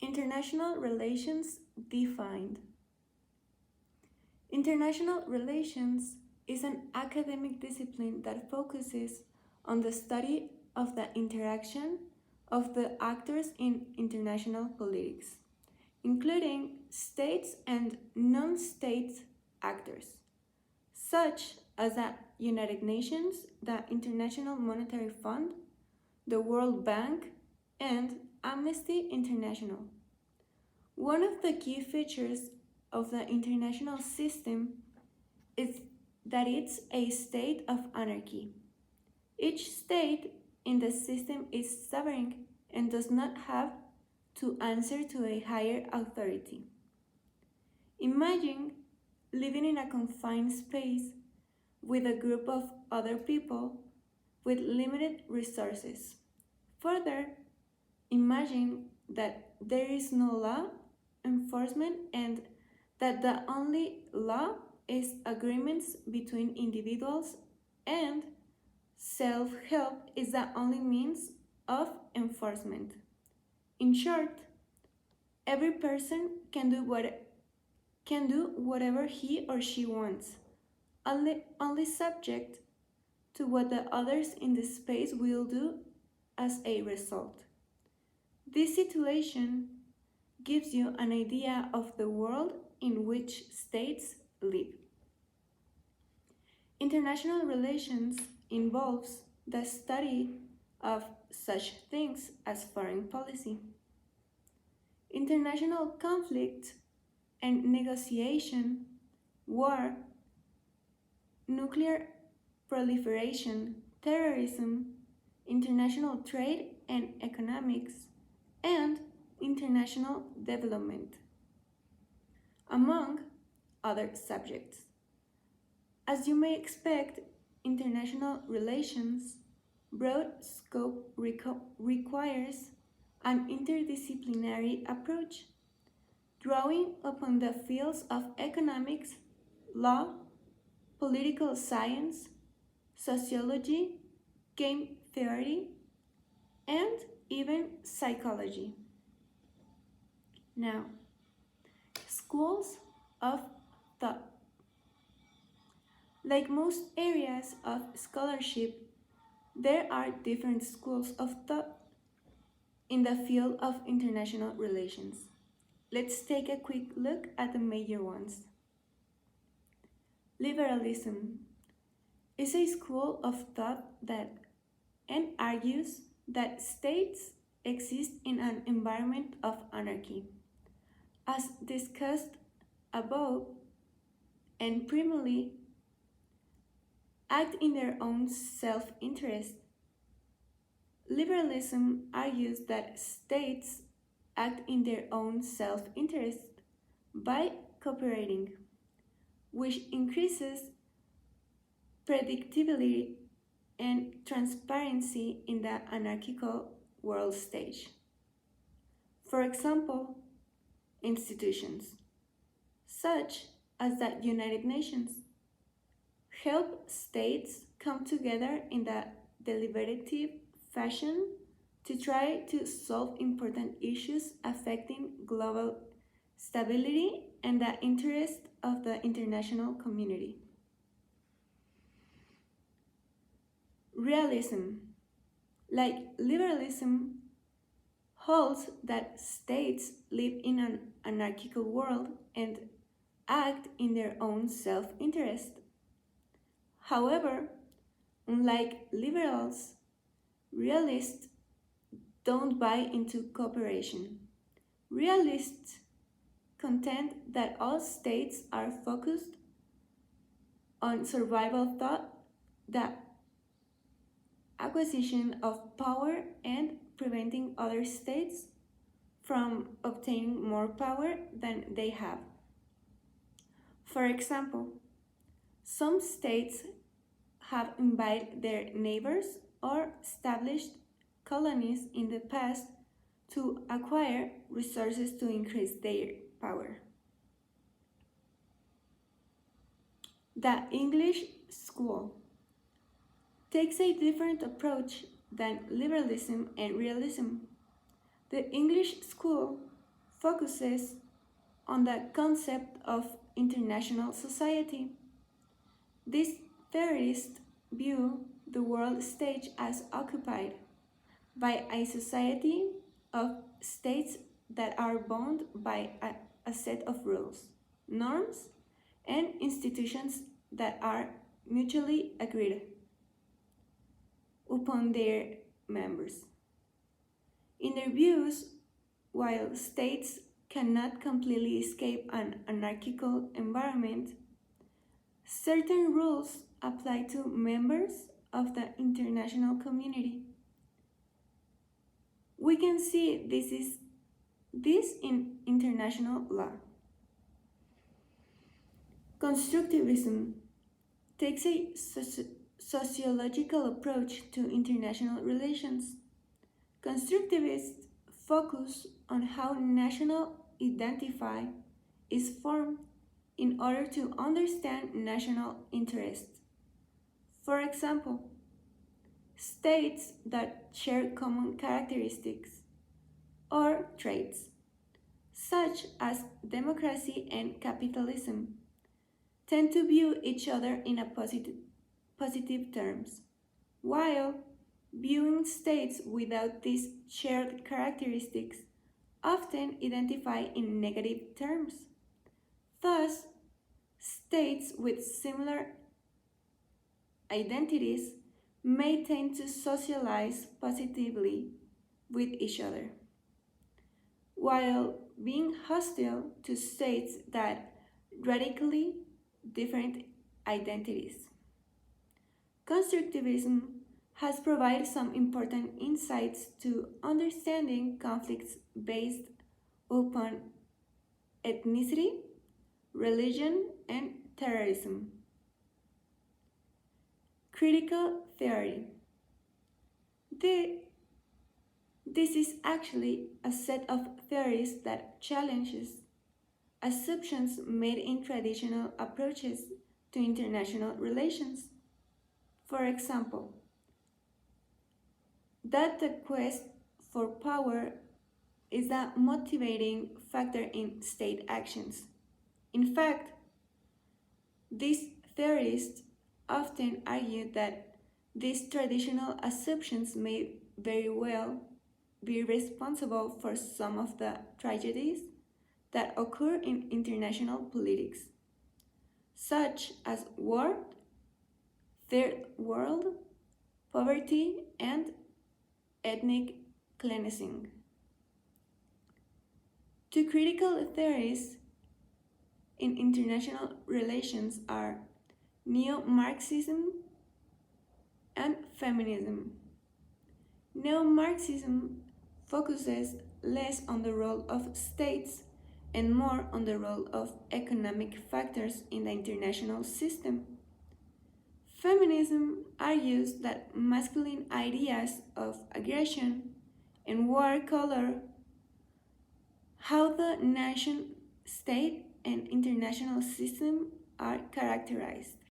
International relations defined. International relations is an academic discipline that focuses on the study of the interaction of the actors in international politics, including states and non-state actors, such as the United Nations, the International Monetary Fund, the World Bank, and Amnesty International. One of the key features of the international system is that it's a state of anarchy. Each state in the system is sovereign and does not have to answer to a higher authority. Imagine living in a confined space with a group of other people with limited resources. Further, imagine that there is no law enforcement and that the only law is agreements between individuals and self-help is the only means of enforcement. In short, every person can do whatever he or she wants, only subject to what the others in the space will do as a result. This situation gives you an idea of the world in which states live. International relations involves the study of such things as foreign policy, international conflict and negotiation, war, nuclear proliferation, terrorism, international trade and economics, and international development, among other subjects. As you may expect, international relations broad scope requires an interdisciplinary approach, drawing upon the fields of economics, law, political science, sociology, game theory, and even psychology. Now, schools of thought. Like most areas of scholarship, there are different schools of thought in the field of international relations. Let's take a quick look at the major ones. Liberalism is a school of thought that argues that states exist in an environment of anarchy. As discussed above, and primarily act in their own self-interest. Liberalism argues that states act in their own self-interest by cooperating, which increases predictability and transparency in the anarchical world stage. For example, institutions, such as the United Nations, help states come together in the deliberative fashion to try to solve important issues affecting global stability and the interest of the international community. Realism, like liberalism, holds that states live in an anarchical world and act in their own self-interest. However, unlike liberals, realists don't buy into cooperation. Realists contend that all states are focused on survival thought, the acquisition of power, and preventing other states from obtaining more power than they have. For example, some states have invited their neighbors or established colonies in the past to acquire resources to increase their power. The English school takes a different approach than liberalism and realism. The English school focuses on the concept of international society. These theorists view the world stage as occupied by a society of states that are bound by a set of rules, norms, and institutions that are mutually agreed upon their members. In their views, while states cannot completely escape an anarchical environment, certain rules apply to members of the international community. We can see this in international law. Constructivism takes a sociological approach to international relations. Constructivists focus on how national identity is formed in order to understand national interests. For example, states that share common characteristics or traits, such as democracy and capitalism, tend to view each other in a positive terms, while viewing states without these shared characteristics often identify in negative terms. Thus, states with similar identities may tend to socialize positively with each other, while being hostile to states that radically different identities. Constructivism has provided some important insights to understanding conflicts based upon ethnicity, religion, and terrorism. Critical theory. This is actually a set of theories that challenges assumptions made in traditional approaches to international relations. For example, that the quest for power is a motivating factor in state actions. In fact, these theorists often argue that these traditional assumptions may very well be responsible for some of the tragedies that occur in international politics, such as war, third world, poverty, and ethnic cleansing. Two critical theories in international relations are neo-Marxism and feminism. Neo-Marxism focuses less on the role of states and more on the role of economic factors in the international system. Feminism argues that masculine ideas of aggression and war color how the nation state and international system are characterized.